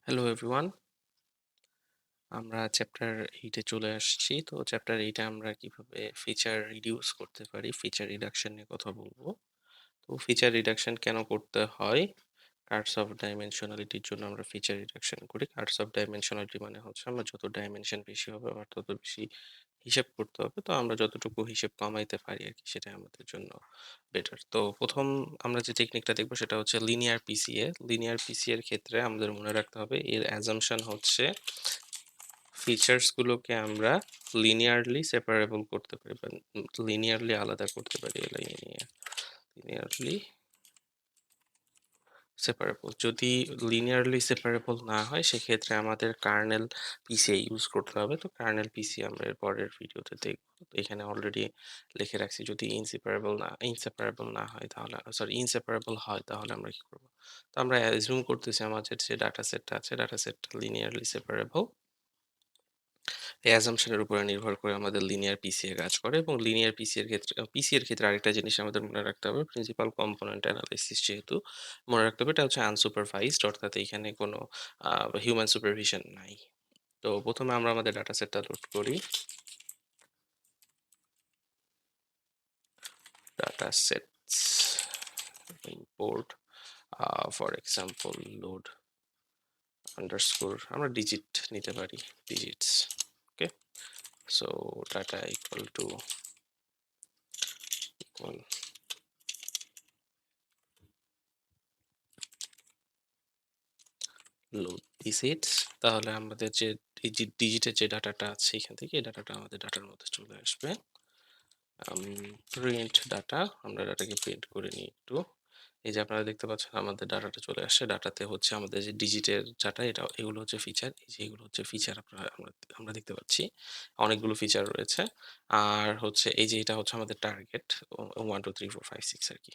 Hello everyone, আমরা chapter 8 এ চলে আসছি। তো চ্যাপ্টার 8 এ আমরা কিভাবে ফিচার রিডিউস করতে পারি, ফিচার রিডাকশন নিয়ে কথা বলবো। তো ফিচার রিডাকশন কেন করতে হয়? কার্ভস অফ ডাইমেনশনালিটির জন্য আমরা ফিচার রিডাকশন করি। কার্ভস অফ ডাইমেনশনালিটি মানে হচ্ছে আমরা যত ডাইমেনশন বেশি হবে আমার তত বেশি হিসেব করতে হবে। তো আমরা যতটুকু হিসেব কমাইতে পারি আরকি সেটাই আমাদের জন্য বেটার। তো ১ম আমরা যে টেকনিকটা দেখবো সেটা হচ্ছে লিনিয়ার পিসিএ। লিনিয়ার পিসিএ এর ক্ষেত্রে আমাদের মনে রাখতে হবে এর অ্যাজাম্পশন হচ্ছে ফিচার্স গুলোকে আমরা লিনিয়ারলি সেপারেবল করতে পারি বা লিনিয়ারলি আলাদা করতে পারি। লিনিয়ারলি সেপারেবল যদি লিনিয়ারলি সেপারেবল না হয় সেক্ষেত্রে আমাদের কার্নেল পিসি ইউজ করতে হবে। তো কার্নেল পিসি আমরা এর পরের ভিডিওতে দেখব। এখানে অলরেডি লিখে রাখছি যদি ইনসেপারেবল না হয় তাহলে ইনসেপারেবল হয় তাহলে আমরা কি করব। তো আমরা অ্যাজিউম করতেছি আমাদের যে ডাটা সেটটা আছে ডাটা সেটটা লিনিয়ারলি সেপারেবল। এই অ্যাজাম্পশনের উপরে নির্ভর করে আমাদের লিনিয়ার পিসিএ কাজ করে এবং লিনিয়ার পিসি এর ক্ষেত্রে আরেকটা জিনিস আমাদের মনে রাখতে হবে, প্রিন্সিপাল কম্পোনেন্ট অ্যানালাইসিস যেহেতু মনে রাখতে হবে এটা হচ্ছে আনসুপারভাইজড, অর্থাৎ এখানে কোনো হিউম্যান সুপারভিশন নাই। তো প্রথমে আমরা আমাদের ডাটা সেটটা লোড করি। Data sets import for example load underscore, আমরা ডিজিট নিতে পারি, digits. Okay, so data equal load digits. তাহলে আমাদের যে ডিজিটের যে ডাটাটা আছে এখান থেকে এই ডাটাটা আমাদের ডাটার মধ্যে চলে আসবে। প্রিন্ট ডাটা, আমরা ডাটাকে প্রিন্ট করে নিই একটু। এই যে আপনারা দেখতে পাচ্ছেন আমাদের ডাটাটা চলে আসছে। ডাটাতে হচ্ছে আমাদের যে ডিজিটের ডাটা এগুলো হচ্ছে ফিচার। এই যে এগুলো হচ্ছে ফিচার, আমরা দেখতে পাচ্ছি অনেকগুলো ফিচার রয়েছে। আর হচ্ছে এই যে এটা হচ্ছে আমাদের টার্গেট 1 2 3 4 5 6 আর কি।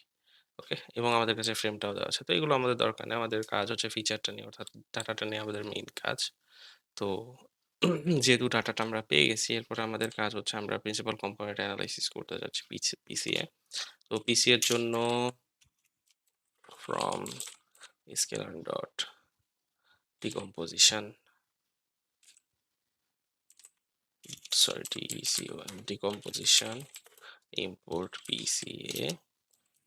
ওকে, এবং আমাদের কাছে ফ্রেমটাও দেওয়া আছে। তো এগুলো আমাদের দরকার নেই, আমাদের কাজ হচ্ছে ফিচারটা নিয়ে, অর্থাৎ ডাটাটা নিয়ে আমাদের মেইন কাজ। তো যেহেতু ডাটাটা আমরা পেয়ে গেছি এরপরে আমাদের কাজ হচ্ছে আমরা প্রিন্সিপাল কম্পোনেন্ট অ্যানালাইসিস করতে যাচ্ছি পিসিএ। তো পিসি এর জন্য from sklearn dot decomposition decomposition import PCA.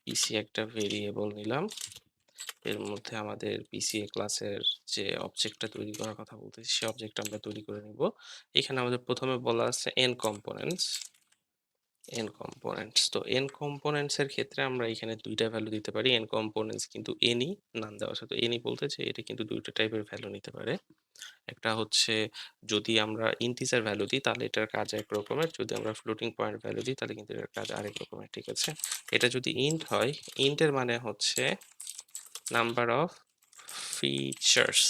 PC একটা ভেরিয়েবল নিলাম, এর মধ্যে আমাদের পিসিএ ক্লাসের যে অবজেক্টটা তৈরি করার কথা বলতেছি সেই অবজেক্টটা আমরা তৈরি করে নিব। এখানে আমাদের প্রথমে বলা আছে এন কম্পোনেন্টস। তো এন কম্পোনেন্টস এর ক্ষেত্রে আমরা এখানে দুইটা ভ্যালু দিতে পারি। এন কম্পোনেন্টস কিন্তু এনি নাম দেওয়া আছে। তো এনি বলতে যে এটা কিন্তু দুইটা টাইপের ভ্যালু নিতে পারে। একটা হচ্ছে যদি আমরা ইন্টিজার ভ্যালু দিই তাহলে এটার কাজ এক রকমের, যদি আমরা ফ্লোটিং পয়েন্ট ভ্যালু দিই তাহলে কিন্তু এটার কাজ আরেক রকমের, ঠিক আছে। এটা যদি ইন্ট হয়, ইন্টের মানে হচ্ছে number of features.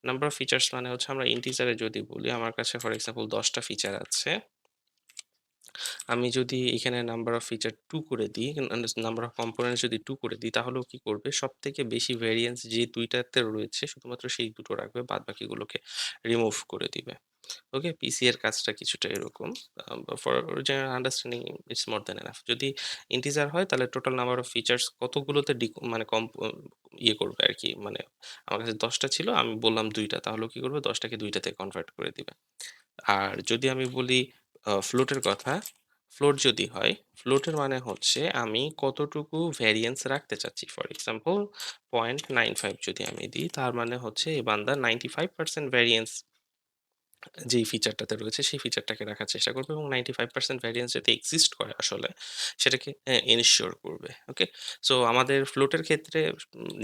Number of features মানে হচ্ছে আমরা ইন্টিজারে যদি বলি আমার কাছে ফর এক্সাম্পল 10টা ফিচার আছে, আমি যদি এখানে নাম্বার অফ ফিচার 2 করে দিই, নাম্বার অফ কম্পোনেন্টস যদি 2 করে দিই তাহলেও কি করবে, সবথেকে বেশি ভেরিয়েন্স যে দুইটাতে রয়েছে শুধুমাত্র সেই দুটো রাখবে, বাদ বাকিগুলোকে রিমুভ করে দিবে। ওকে, পিসি এর কাজটা কিছুটা এরকম। For general understanding it's more than enough. যদি ইন্টিজার হয় তাহলে টোটাল নাম্বার অফ ফিচার্স কতগুলোতে মানে কম ইয়ে করবে আর কি, মানে আমার কাছে 10টা ছিল আমি বললাম 2টা, তাহলে কি করবে 10টাকে 2টাতে কনভার্ট করে দিবে। আর যদি আমি বলি ফ্লোটের কথা, ফ্লোট যদি হয়, ফ্লোটের মানে হচ্ছে আমি কতটুকু ভ্যারিয়েন্স রাখতে চাচ্ছি। ফর এক্সাম্পল 0.95 যদি আমি দিই তার মানে হচ্ছে এই বান্দা 95% ভ্যারিয়েন্স যেই ফিচারটাতে রয়েছে সেই ফিচারটাকে রাখার চেষ্টা করবে এবং 95% ভ্যারিয়েন্স যাতে এক্সিস্ট করে আসলে সেটাকে এনশিওর করবে। ওকে, সো আমাদের ফ্লোটের ক্ষেত্রে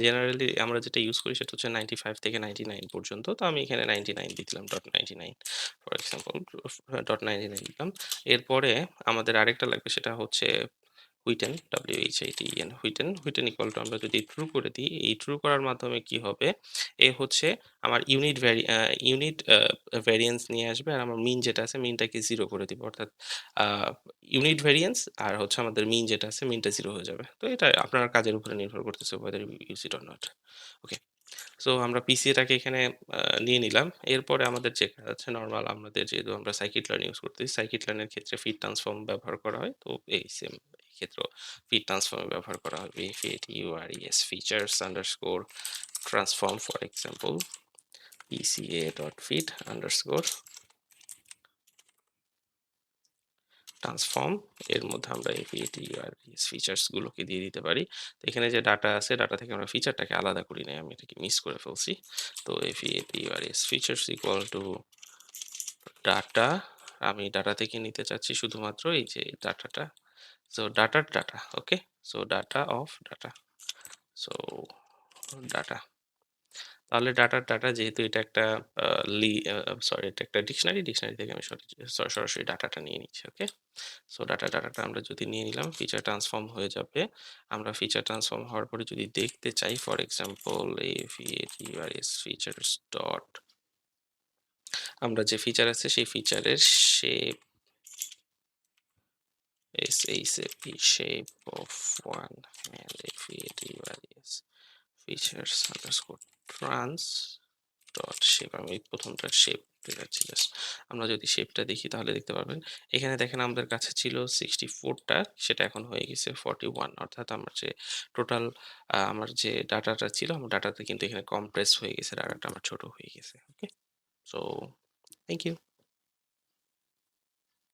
জেনারেলি আমরা যেটা ইউজ করি সেটা হচ্ছে 95 থেকে 99 পর্যন্ত। তো আমি এখানে 99 দিয়ে দিলাম, ডট 99 ফর এক্সাম্পল, ডট 99 দিলাম। এরপরে আমাদের আরেকটা লাগবে সেটা হচ্ছে হুইটেন, WHITEN, হুইটেন ইকুয়াল টু আমরা যদি ট্রু করে দিই, এই ট্রু করার মাধ্যমে কি হবে, এ হচ্ছে আমার ইউনিট ভ্যারিয়েন্স নিয়ে আসবে আর আমার মিন যেটা আছে মিনটাকে 0 করে দিবে, অর্থাৎ ইউনিট ভ্যারিয়েন্স আর হচ্ছে আমাদের মিন যেটা আছে মিনটা 0 হয়ে যাবে। তো এটা আপনার কাজের উপরে নির্ভর করতেছে whether you use it or not. Okay, so আমরা পিসিএটাকে এখানে নিয়ে নিলাম। এরপরে আমাদের যে কাজ আছে নরমাল, আমাদের যেহেতু আমরা scikit-learn ইউজ করতেছি, scikit-learn এর ক্ষেত্রে ফিট ট্রান্সফর্ম ব্যবহার করা হয়। তো এই সেম ক্ষেত্রেও ফিট ট্রান্সফর্ম ব্যবহার করা হবে। Fit U R E S features underscore transform for example pca.feed underscore transform এর মধ্যে আমরা এই ফিচার্স গুলোকে দিয়ে দিতে পারি। তো এখানে যে ডাটা আছে ডাটা থেকে আমরা ফিচারটাকে আলাদা করি নাই, আমি এটাকে মিস করে ফেলছি। তো ফিচার্স ইকুয়াল টু ডাটা, আমি ডাটা থেকে নিতে চাচ্ছি শুধুমাত্র এই যে ডাটাটা, সো ডাটার ডাটা, ওকে, so data off data, so data, তাহলে ডাটার ডাটা যেহেতু এটা একটা সরি এটা একটা ডিকশনারি, ডিকশনারি থেকে আমি সরাসরি ডাটাটা নিয়ে নিচ্ছি, ওকে। সো ডাটাটা আমরা যদি নিয়ে নিলাম ফিচার ট্রান্সফর্ম হয়ে যাবে। আমরা ফিচার ট্রান্সফর্ম হওয়ার পরে যদি দেখতে চাই, ফর এক্সাম্পল ফিচার্স ডট, আমরা যে ফিচার আছে সেই ফিচারের shape shape of one and features underscore trans dot shape, আমি প্রথমটার শেপ দেখাচ্ছি জাস্ট। আমরা যদি শেপটা দেখি তাহলে দেখতে পারবেন এখানে দেখেন আমাদের কাছে ছিল 64টা, সেটা এখন হয়ে গেছে 41, অর্থাৎ আমার যে টোটাল আমার যে ডাটাটা ছিল আমার ডাটাতে কিন্তু এখানে কম্প্রেস হয়ে গেছে, ডাটাটা আমার ছোট হয়ে গেছে, ওকে। So thank you.